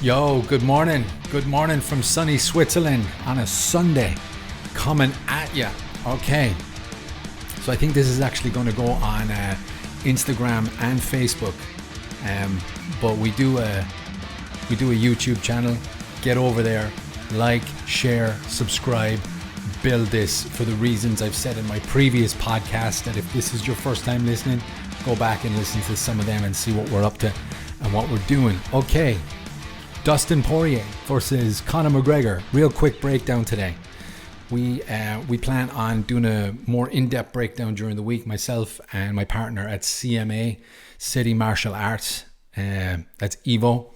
Yo, good morning. Good morning from sunny Switzerland on a Sunday. Coming at ya. Okay. So I think this is actually going to go on Instagram and Facebook. But we do a YouTube channel. Get over there, like, share, subscribe, build this for the reasons I've said in my previous podcast, that if this is your first time listening, go back and listen to some of them and see what we're up to and what we're doing. Okay. Dustin Poirier versus Conor McGregor. Real quick breakdown today. We plan on doing a more in-depth breakdown during the week. Myself and my partner at CMA, City Martial Arts. That's Evo.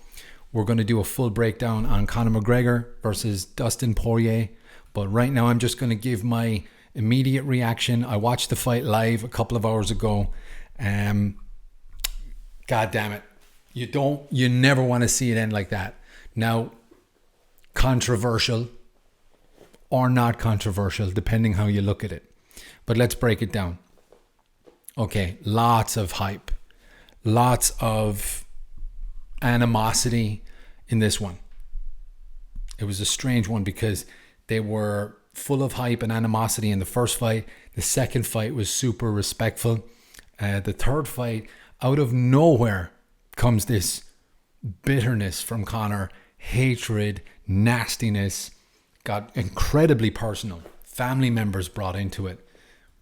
We're going to do a full breakdown on Conor McGregor versus Dustin Poirier. But right now I'm just going to give my immediate reaction. I watched the fight live a couple of hours ago. God damn it. You never want to see it end like that. Now, controversial or not controversial, depending how you look at it. But let's break it down. Okay, lots of hype. Lots of animosity in this one. It was a strange one because they were full of hype and animosity in the first fight. The second fight was super respectful. The third fight, out of nowhere comes this bitterness from Conor, hatred, nastiness, got incredibly personal. Family members brought into it.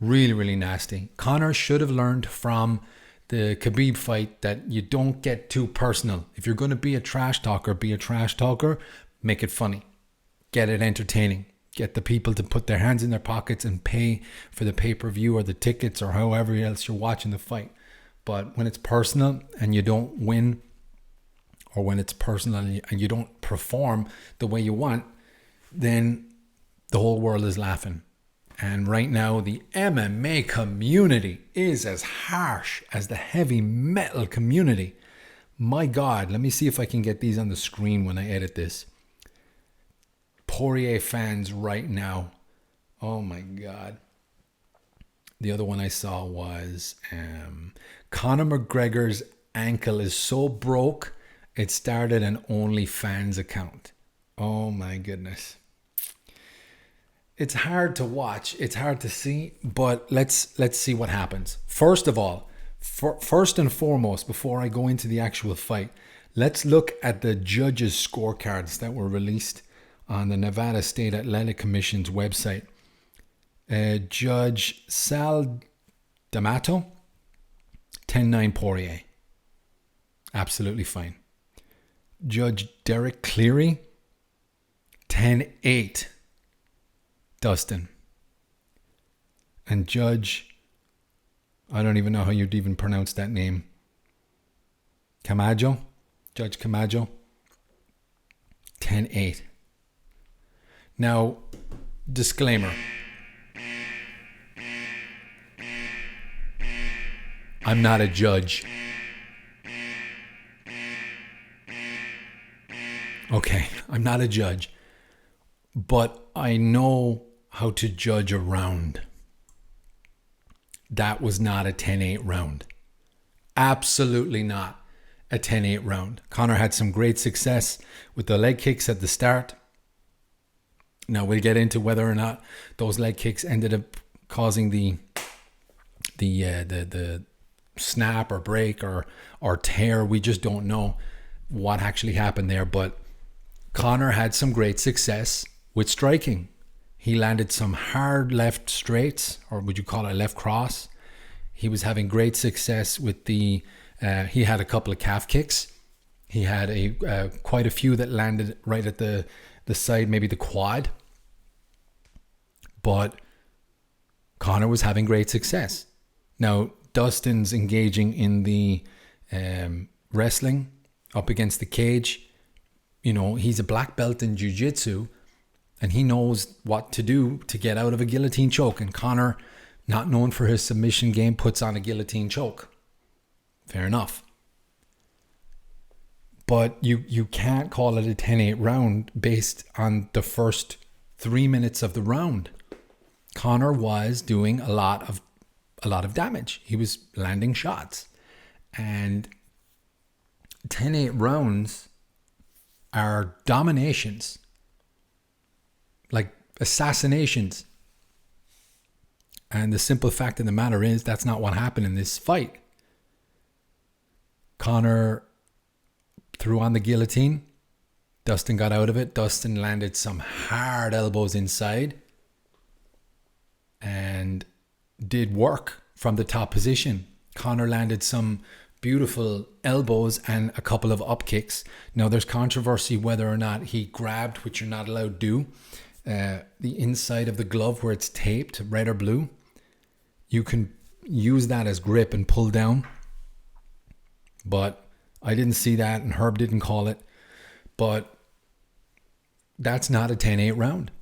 Really, really nasty. Conor should have learned from the Khabib fight that you don't get too personal. If you're going to be a trash talker, be a trash talker. Make it funny. Get it entertaining. Get the people to put their hands in their pockets and pay for the pay-per-view or the tickets or however else you're watching the fight. But when it's personal and you don't win, or when it's personal and you don't perform the way you want, then the whole world is laughing. And right now, the MMA community is as harsh as the heavy metal community. My God, let me see if I can get these on the screen when I edit this. Poirier fans right now. Oh my God. The other one I saw was Conor McGregor's ankle is so broke, it started an OnlyFans account. Oh my goodness. It's hard to watch. It's hard to see, but let's see what happens. First of all, first and foremost, before I go into the actual fight, let's look at the judges' scorecards that were released on the Nevada State Athletic Commission's website. Judge Sal D'Amato, 10-9 Poirier. Absolutely fine. Judge Derek Cleary, 10-8 Dustin. And Judge, I don't even know how you'd even pronounce that name. Camacho, Judge Camacho, 10-8. Now, disclaimer. I'm not a judge. Okay, I'm not a judge. But I know how to judge a round. That was not a 10-8 round. Absolutely not a 10-8 round. Conor had some great success with the leg kicks at the start. Now we'll get into whether or not those leg kicks ended up causing the snap or break or tear. We just don't know what actually happened there. But Conor had some great success with striking. He landed some hard left straights, or would you call it a left cross? He was having great success with he had a couple of calf kicks. He had quite a few that landed right at the side, maybe the quad. But Conor was having great success. Now, Dustin's engaging in the wrestling up against the cage. You know, he's a black belt in jiu-jitsu and he knows what to do to get out of a guillotine choke. And Conor, not known for his submission game, puts on a guillotine choke. Fair enough. But you can't call it a 10-8 round based on the first 3 minutes of the round. Conor was doing a lot of damage. He was landing shots. And 10-8 rounds are dominations, like assassinations. And the simple fact of the matter is that's not what happened in this fight. Conor threw on the guillotine. Dustin got out of it. Dustin landed some hard elbows inside and did work from the top position. Conor landed some beautiful elbows and a couple of up kicks. Now there's controversy whether or not he grabbed, which you're not allowed to do, the inside of the glove where it's taped, red or blue. You can use that as grip and pull down. But I didn't see that, and Herb didn't call it. But that's not a 10-8 round.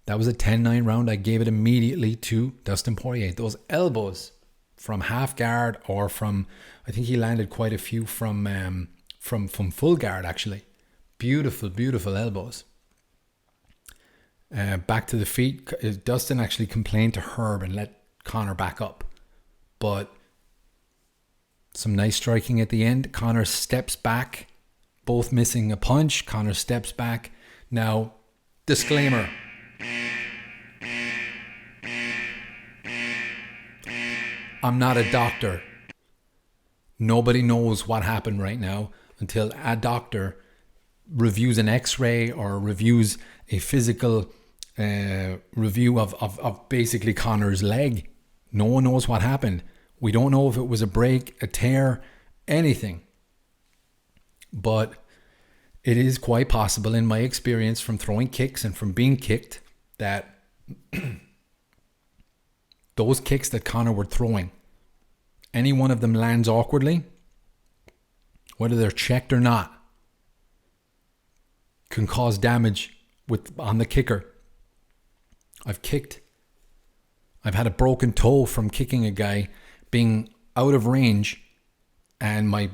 That was a 10-9 round. I gave it immediately to Dustin Poirier. Those elbows from half guard or from, I think he landed quite a few from full guard actually. Beautiful, beautiful elbows. Back to the feet. Dustin actually complained to Herb and let Conor back up. But some nice striking at the end. Conor steps back, both missing a punch. Conor steps back. Now, disclaimer. I'm not a doctor. Nobody knows what happened right now until a doctor reviews an x-ray or reviews a physical review of basically Conor's leg. No one knows what happened. We don't know if it was a break, a tear, anything. But it is quite possible, in my experience from throwing kicks and from being kicked, that those kicks that Conor were throwing, any one of them lands awkwardly, whether they're checked or not, can cause damage on the kicker. I've had a broken toe from kicking a guy, being out of range, and my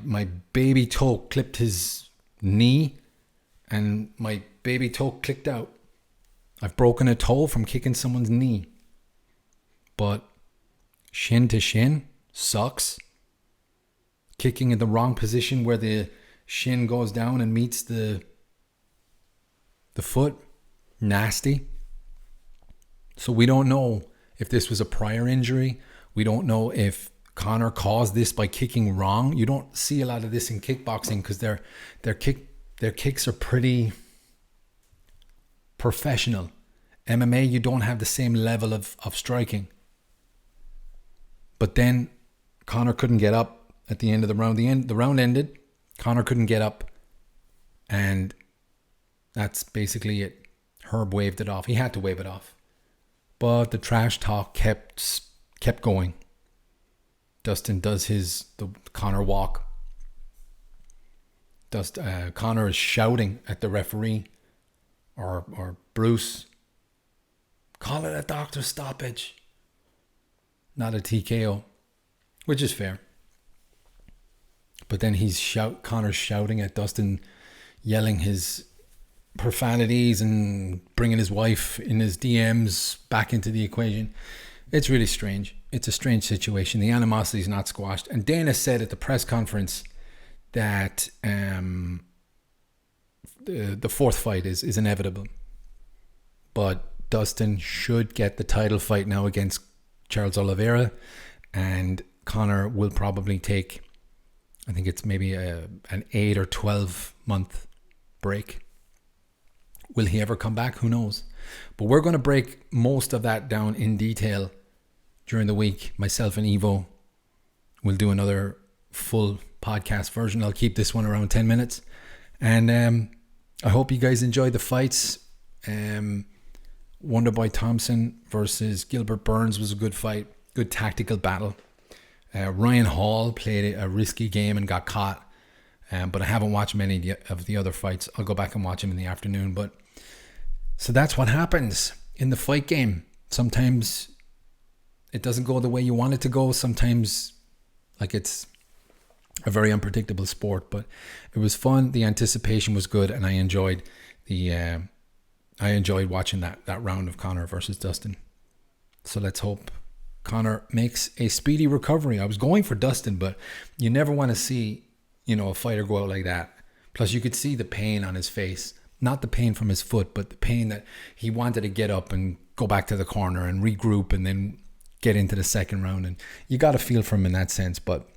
baby toe clipped his knee and my baby toe clicked out. I've broken a toe from kicking someone's knee. But shin to shin sucks. Kicking in the wrong position where the shin goes down and meets the foot, nasty. So we don't know if this was a prior injury. We don't know if Conor caused this by kicking wrong. You don't see a lot of this in kickboxing because their kicks are pretty professional. MMA, you don't have the same level of striking. But then Conor couldn't get up at the end of the round. The round ended. Conor couldn't get up. And that's basically it. Herb waved it off. He had to wave it off. But the trash talk kept going. Dustin does the Conor walk. Conor is shouting at the referee or Bruce, call it a doctor's stoppage, not a TKO, which is fair. But then Conor's shouting at Dustin, yelling his profanities and bringing his wife in his DMs back into the equation. It's really strange. It's a strange situation. The animosity is not squashed. And Dana said at the press conference that the fourth fight is inevitable. But Dustin should get the title fight now against Charles Oliveira. And Conor will probably take, I think it's maybe an 8 or 12 month break. Will he ever come back? Who knows? But we're going to break most of that down in detail during the week. Myself and Evo will do another full podcast version. I'll keep this one around 10 minutes. And I hope you guys enjoyed the fights. Wonderboy Thompson versus Gilbert Burns was a good fight. Good tactical battle. Ryan Hall played a risky game and got caught. But I haven't watched many of the other fights. I'll go back and watch them in the afternoon. But so that's what happens in the fight game. Sometimes it doesn't go the way you want it to go. Sometimes, like, it's a very unpredictable sport. But it was fun. The anticipation was good, and I enjoyed watching that round of Conor versus Dustin. So let's hope Conor makes a speedy recovery. I was going for Dustin, but you never want to see, a fighter go out like that Plus, you could see the pain on his face. Not the pain from his foot, but the pain that he wanted to get up and go back to the corner and regroup and then get into the second round. And you got to feel for him in that sense. But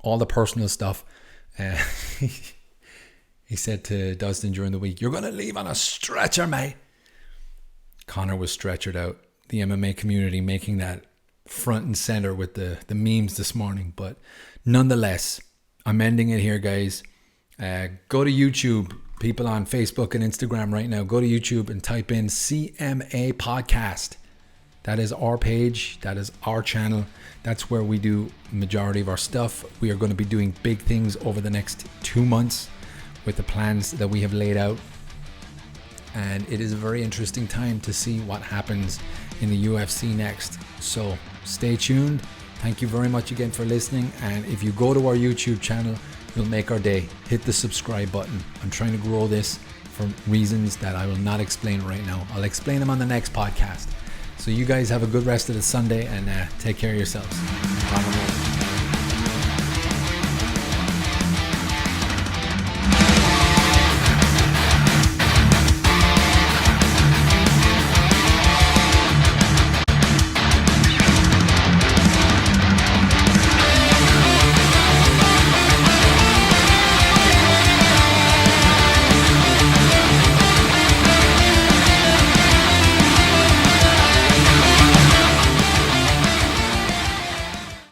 all the personal stuff, he said to Dustin during the week, "You're going to leave on a stretcher, mate." Conor was stretchered out. The MMA community making that front and center with the memes this morning. But nonetheless, I'm ending it here, guys. Go to YouTube. People on Facebook and Instagram right now, go to YouTube and type in CMA Podcast. That is our page. That is our channel. That's where we do the majority of our stuff. We are going to be doing big things over the next 2 months with the plans that we have laid out. And it is a very interesting time to see what happens in the UFC next. So stay tuned. Thank you very much again for listening. And if you go to our YouTube channel, you'll make our day. Hit the subscribe button. I'm trying to grow this for reasons that I will not explain right now. I'll explain them on the next podcast. So you guys have a good rest of the Sunday and take care of yourselves.